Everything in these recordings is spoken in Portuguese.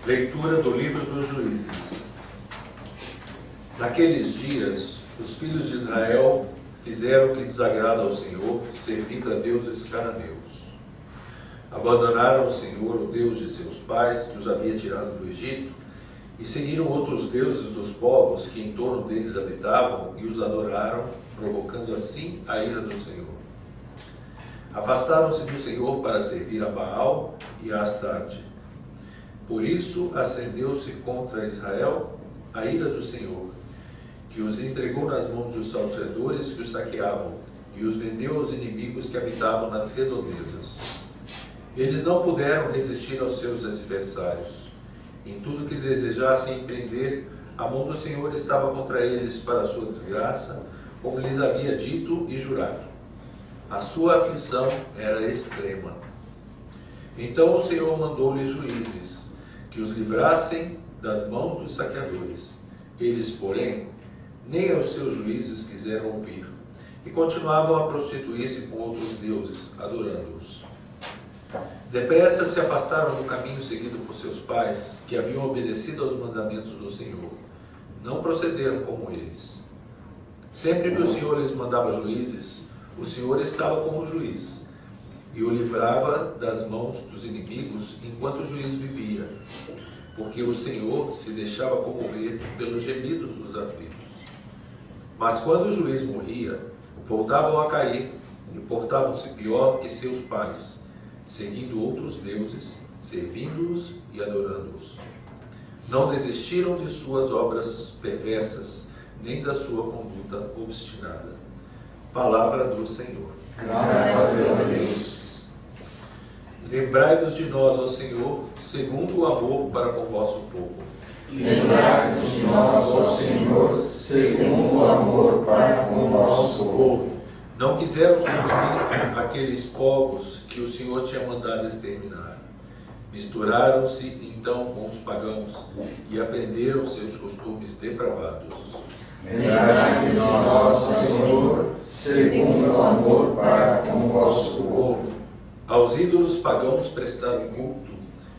Leitura do livro dos Juízes. Naqueles dias, os filhos de Israel fizeram o que desagrada ao Senhor, servindo a deuses cananeus. Abandonaram o Senhor, o Deus de seus pais, que os havia tirado do Egito, e seguiram outros deuses dos povos que em torno deles habitavam e os adoraram, provocando assim a ira do Senhor. Afastaram-se do Senhor para servir a Baal e a Astarte. Por isso acendeu-se contra Israel a ira do Senhor, que os entregou nas mãos dos salteadores que os saqueavam e os vendeu aos inimigos que habitavam nas redondezas. Eles não puderam resistir aos seus adversários. Em tudo que desejassem empreender, a mão do Senhor estava contra eles para a sua desgraça, como lhes havia dito e jurado. A sua aflição era extrema. Então o Senhor mandou-lhes juízes, que os livrassem das mãos dos saqueadores. Eles, porém, nem aos seus juízes quiseram ouvir, e continuavam a prostituir-se com outros deuses, adorando-os. Depressa se afastaram do caminho seguido por seus pais, que haviam obedecido aos mandamentos do Senhor. Não procederam como eles. Sempre que o Senhor lhes mandava juízes, o Senhor estava como juiz, e o livrava das mãos dos inimigos enquanto o juiz vivia, porque o Senhor se deixava comover pelos gemidos dos aflitos. Mas quando o juiz morria, voltavam a cair e portavam-se pior que seus pais, seguindo outros deuses, servindo-os e adorando-os. Não desistiram de suas obras perversas, nem da sua conduta obstinada. Palavra do Senhor. Graças a Deus. Lembrai-vos de nós, ó Senhor, segundo o amor para com o vosso povo. Lembrai-vos de nós, ó Senhor, segundo o amor para com o vosso povo. Não quiseram suprimir aqueles povos que o Senhor tinha mandado exterminar. Misturaram-se então com os pagãos e aprenderam seus costumes depravados. Lembrai-vos de nós, ó Senhor, segundo o amor para com o vosso povo. Aos ídolos pagãos prestaram culto,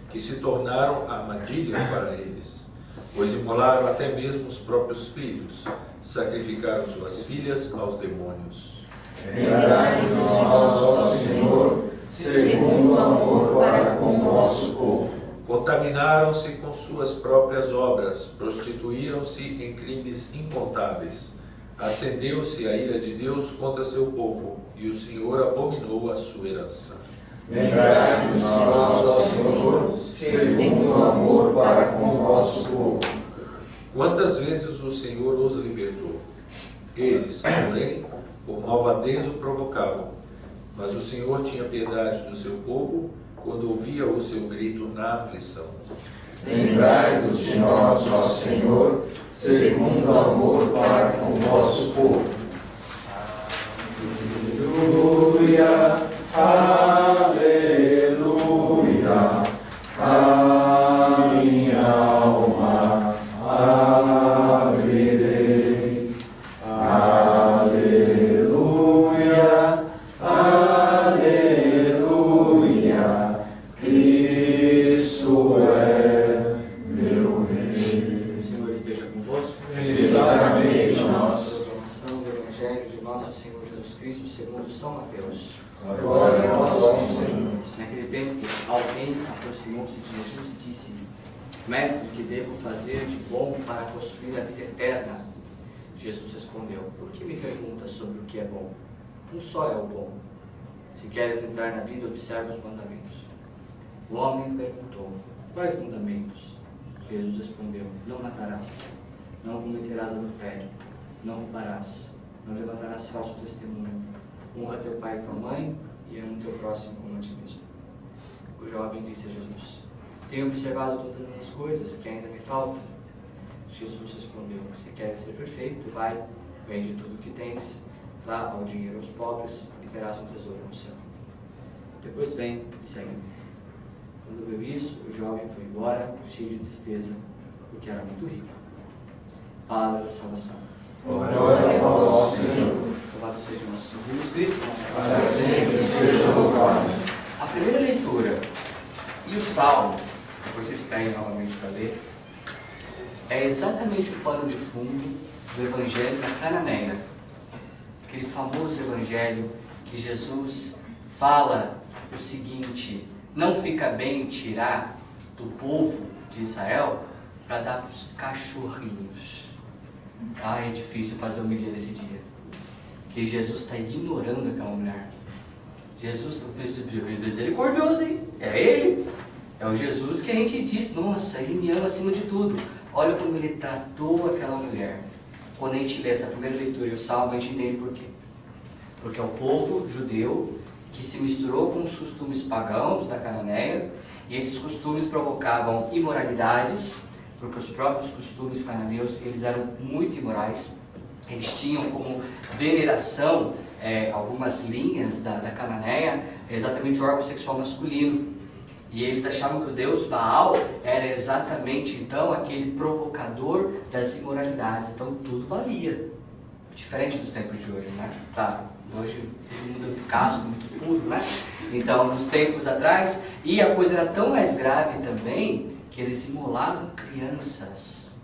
que se tornaram armadilha para eles, pois imolaram até mesmo os próprios filhos, sacrificaram suas filhas aos demônios. Lembrai-vos de nós, ó Senhor, segundo o amor para com o vosso povo. Contaminaram-se com suas próprias obras, prostituíram-se em crimes incontáveis. Acendeu-se a ira de Deus contra seu povo, e o Senhor abominou a sua herança. Lembrai-vos de nós, ó Senhor, segundo o amor para com o vosso povo. Quantas vezes o Senhor os libertou? Eles, porém, por malvadez o provocavam. Mas o Senhor tinha piedade do seu povo, quando ouvia o seu grito na aflição. Lembrai-vos de nós, ó Senhor, segundo o amor para com o vosso povo. Aleluia, aleluia, a minha alma abrirei. Aleluia, aleluia, Cristo é meu Rei. O Senhor esteja convosco. Ele está no meio de nós. Proclamação do Evangelho de nosso Senhor Jesus Cristo segundo São Mateus. Glória a vós, Senhor. Naquele tempo, alguém aproximou-se de Jesus e disse-lhe: Mestre, que devo fazer de bom para possuir a vida eterna? Jesus respondeu: Por que me perguntas sobre o que é bom? Um só é o bom. Se queres entrar na vida, observa os mandamentos. O homem perguntou: Quais mandamentos? Jesus respondeu: Não matarás, não cometerás adultério, não roubarás, não levantarás falso testemunho, honra teu pai e tua mãe, e ama o teu próximo como a ti mesmo. O jovem disse a Jesus: Tenho observado todas essas coisas que ainda me faltam. Jesus respondeu: Se queres ser perfeito, vai, vende tudo o que tens, dá ao dinheiro aos pobres e terás um tesouro no céu. Depois vem e segue-me. Quando viu isso, o jovem foi embora, cheio de tristeza, porque era muito rico. Palavra da salvação. Glória a vós, Senhor. Louvado seja o nosso Senhor Jesus Cristo. Para sempre seja louvado. A primeira leitura e o salmo, depois vocês peguem novamente para ler, é exatamente o pano de fundo do Evangelho da Cananeia. Aquele famoso Evangelho que Jesus fala o seguinte: não fica bem tirar do povo de Israel para dar para os cachorrinhos. É difícil fazer homilia nesse dia, que Jesus está ignorando aquela mulher. Jesus é misericordioso, hein? É Ele, é o Jesus que a gente diz, nossa, Ele me ama acima de tudo. Olha como Ele tratou aquela mulher. Quando a gente lê essa primeira leitura e o Salmo, a gente entende por quê. Porque é o povo judeu que se misturou com os costumes pagãos da Cananeia, e esses costumes provocavam imoralidades, porque os próprios costumes cananeus, eles eram muito imorais. Eles tinham como veneração algumas linhas da Cananeia, exatamente o órgão sexual masculino. E eles achavam que o deus Baal era exatamente então aquele provocador das imoralidades. Então tudo valia. Diferente dos tempos de hoje, né? Claro, hoje todo mundo é muito casto, muito puro, né? Então, nos tempos atrás, e a coisa era tão mais grave também, que eles imolavam crianças.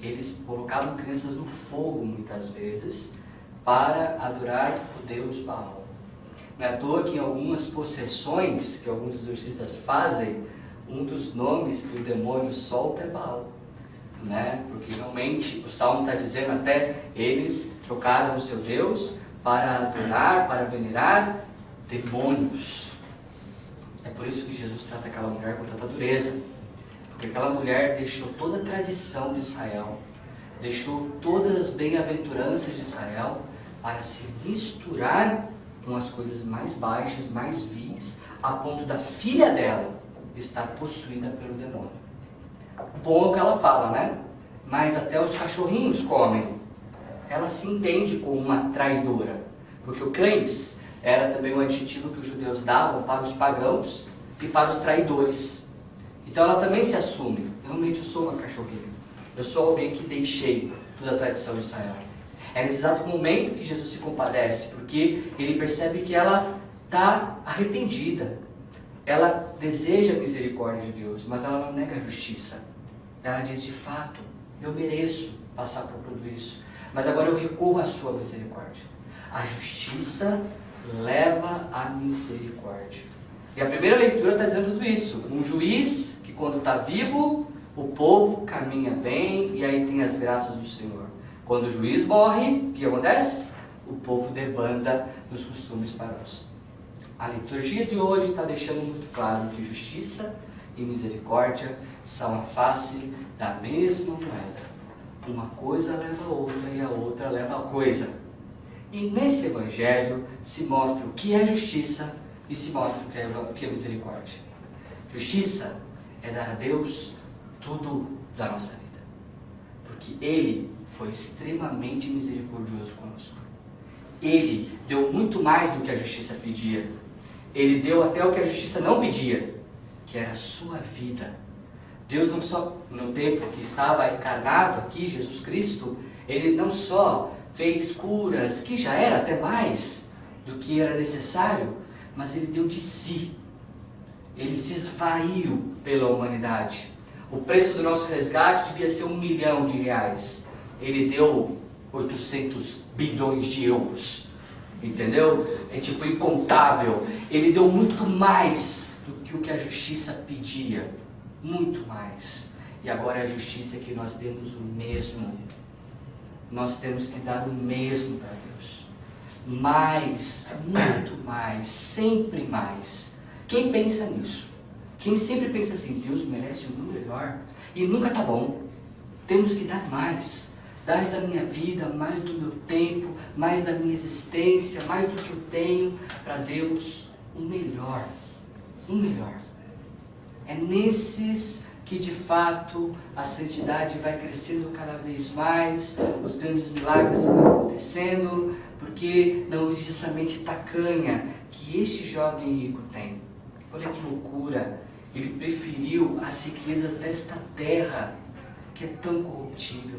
Eles colocavam crianças no fogo, muitas vezes, para adorar o deus Baal. Não é à toa que em algumas possessões que alguns exorcistas fazem, um dos nomes que o demônio solta é Baal, né? Porque realmente o Salmo está dizendo até eles trocaram o seu Deus para adorar, para venerar demônios. É por isso que Jesus trata aquela mulher com tanta dureza, porque aquela mulher deixou toda a tradição de Israel, deixou todas as bem-aventuranças de Israel para se misturar com as coisas mais baixas, mais vis, a ponto da filha dela estar possuída pelo demônio. Bom o que ela fala, né? Mas até os cachorrinhos comem. Ela se entende como uma traidora, porque o cães era também um adjetivo que os judeus davam para os pagãos e para os traidores. Então ela também se assume: realmente eu sou uma cachorrinha, eu sou alguém que deixei toda a tradição de Israel. É nesse exato momento que Jesus se compadece, porque ele percebe que ela está arrependida. Ela deseja a misericórdia de Deus, mas ela não nega a justiça. Ela diz: de fato, eu mereço passar por tudo isso, mas agora eu recorro à sua misericórdia. A justiça leva à misericórdia. E a primeira leitura está dizendo tudo isso. Um juiz que quando está vivo, o povo caminha bem, e aí tem as graças do Senhor. Quando o juiz morre, o que acontece? O povo debanda nos costumes pagãos. A liturgia de hoje está deixando muito claro que justiça e misericórdia são a face da mesma moeda. Uma coisa leva a outra e a outra leva a coisa. E nesse Evangelho se mostra o que é justiça e se mostra o que é misericórdia. Justiça é dar a Deus tudo da nossa vida, porque Ele foi extremamente misericordioso conosco. Ele deu muito mais do que a justiça pedia. Ele deu até o que a justiça não pedia, que era a sua vida. Deus não só, no tempo que estava encarnado aqui, Jesus Cristo, Ele não só fez curas, que já era até mais do que era necessário, mas Ele deu de si. Ele se esvaiu pela humanidade. O preço do nosso resgate devia ser R$1 milhão. Ele deu 800 bilhões de euros. Entendeu? É tipo incontável. Ele deu muito mais do que o que a justiça pedia. Muito mais. E agora é a justiça que nós demos o mesmo. Nós temos que dar o mesmo para Deus. Mais, muito mais, sempre mais. Quem pensa nisso? Quem sempre pensa assim: Deus merece o meu melhor e nunca está bom. Temos que dar mais. Mais da minha vida, mais do meu tempo, mais da minha existência, mais do que eu tenho para Deus, o melhor. O melhor. É nesses que de fato a santidade vai crescendo cada vez mais, os grandes milagres vão acontecendo, porque não existe essa mente tacanha que este jovem rico tem. Olha que loucura! Ele preferiu as riquezas desta terra, que é tão corruptível,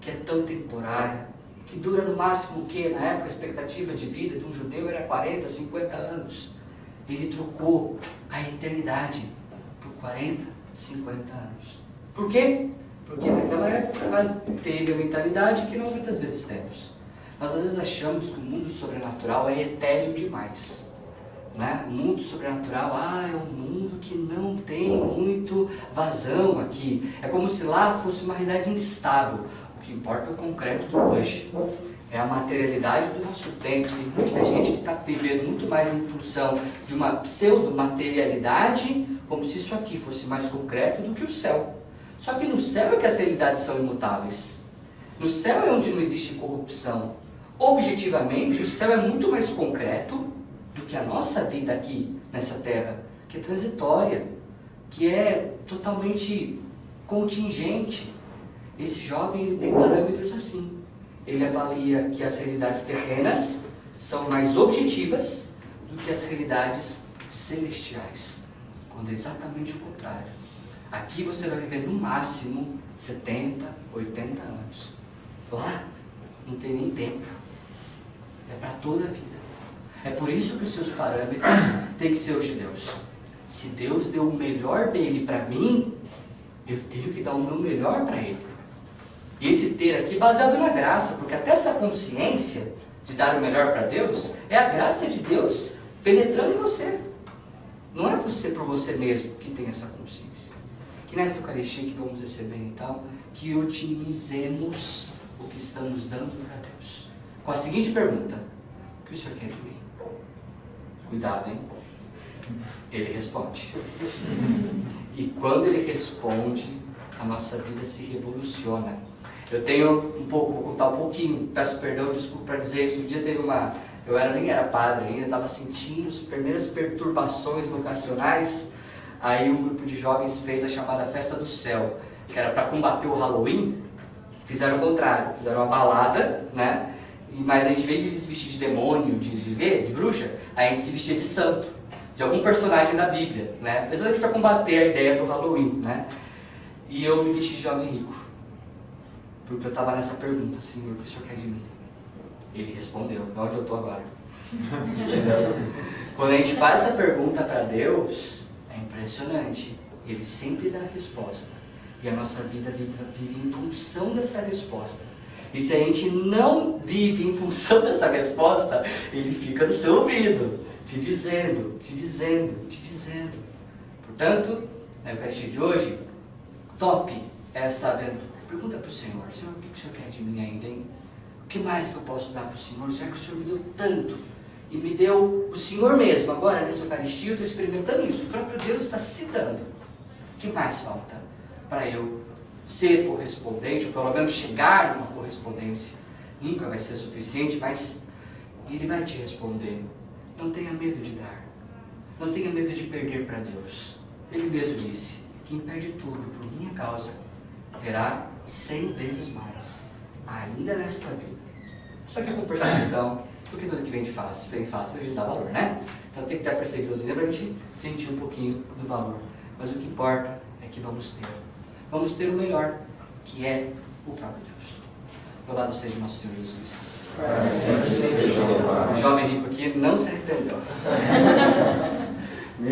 que é tão temporária, que dura no máximo o quê? Na época a expectativa de vida de um judeu era 40, 50 anos. Ele trocou a eternidade por 40, 50 anos. Por quê? Porque naquela época elas teve a mentalidade que nós muitas vezes temos. Nós às vezes achamos que o mundo sobrenatural é etéreo demais. Né? O mundo sobrenatural, é um mundo que não tem muito vazão aqui. É como se lá fosse uma realidade instável. O que importa é o concreto do hoje. É a materialidade do nosso tempo. Tem muita gente que está vivendo muito mais em função de uma pseudo-materialidade, como se isso aqui fosse mais concreto do que o céu. Só que no céu é que as realidades são imutáveis. No céu é onde não existe corrupção. Objetivamente, o céu é muito mais concreto do que a nossa vida aqui, nessa terra, que é transitória, que é totalmente contingente. Esse jovem ele tem parâmetros assim. Ele avalia que as realidades terrenas são mais objetivas do que as realidades celestiais, quando é exatamente o contrário. Aqui você vai viver no máximo 70, 80 anos. Lá não tem nem tempo. É para toda a vida. É por isso que os seus parâmetros têm que ser os de Deus. Se Deus deu o melhor dele para mim, eu tenho que dar o meu melhor para ele. E esse ter aqui baseado na graça, porque até essa consciência de dar o melhor para Deus é a graça de Deus penetrando em você. Não é você por você mesmo que tem essa consciência. Que nesta Eucaristia que vamos receber então, que otimizemos o que estamos dando para Deus. Com a seguinte pergunta: o que o Senhor quer de mim? Cuidado, hein? Ele responde. E quando ele responde, a nossa vida se revoluciona. Eu tenho vou contar um pouquinho, peço perdão, desculpa para dizer isso. Um dia teve nem era padre ainda, estava sentindo as primeiras perturbações vocacionais. Aí um grupo de jovens fez a chamada Festa do Céu, que era para combater o Halloween. Fizeram o contrário, fizeram uma balada, né? Mas a gente, em vez de se vestir de demônio, de bruxa, a gente se vestia de santo, de algum personagem da Bíblia, né? Exatamente para combater a ideia do Halloween, né? E eu me vesti de jovem rico, porque eu estava nessa pergunta: Senhor, o que o Senhor quer de mim? Ele respondeu, de onde eu estou agora. Quando a gente faz essa pergunta para Deus, é impressionante. Ele sempre dá a resposta. E a nossa vida vive em função dessa resposta. E se a gente não vive em função dessa resposta, ele fica no seu ouvido, te dizendo. Portanto, na Eucaristia de hoje, top essa aventura. Pergunta para o Senhor: Senhor, o que o Senhor quer de mim ainda, hein? O que mais que eu posso dar para o Senhor? Já que o Senhor me deu tanto, e me deu o Senhor mesmo, agora nessa Eucaristia eu estou experimentando isso, o próprio Deus está se dando. O que mais falta para eu ser correspondente, ou pelo menos chegar numa correspondência? Nunca vai ser suficiente, mas Ele vai te responder. Não tenha medo de dar, não tenha medo de perder para Deus. Ele mesmo disse: quem perde tudo por minha causa terá 100 vezes mais, ainda nesta vida. Só que com perseguição, porque tudo que vem fácil, a gente dá valor, né? Então tem que ter a perseguiçãozinha para a gente sentir um pouquinho do valor. Mas o que importa é que vamos ter o melhor, que é o próprio Deus. Louvado seja o nosso Senhor Jesus Cristo. O jovem rico aqui não se arrependeu.